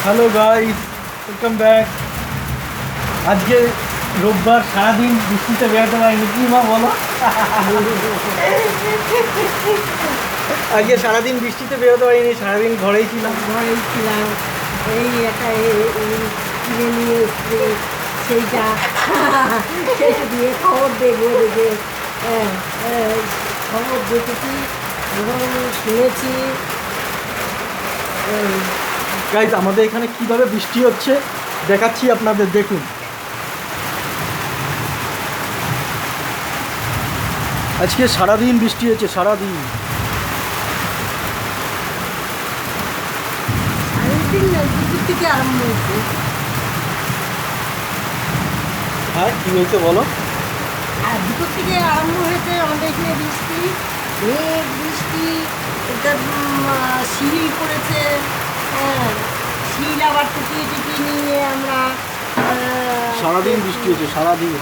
Hello guys, welcome back. আজকে রোববার, সারাদিন বৃষ্টিতে বেরোতে পারিনি। কি মা বলো? আজকে সারাদিন বৃষ্টিতে বেরোতে পারিনি, সারাদিন ঘরেই ছিলাম। এই একটা কিনে নিয়ে এসছে, সেইটা দিয়ে খবর দেখবো দেখে খবর দেখেছি এবং শুনেছি। গাইস, আমাদের এখানে কিভাবে বৃষ্টি হচ্ছে দেখাচ্ছি আপনাদের, দেখুন। আজকে সারাদিন বৃষ্টি হচ্ছে, সারাদিন। দুপুর থেকে আরম্ভ হয়েছে। হ্যাঁ, কী হয়েছে বলো? আর দুপুর থেকে আরম্ভ হয়েছে আমাদের এখানে বৃষ্টি, মেঘ বৃষ্টি, এটা শিল পড়েছে। হ্যাঁ, শিল আবার টুকিয়ে টুকিয়ে নিয়ে আমরা সারাদিন বৃষ্টি হচ্ছে, সারাদিন।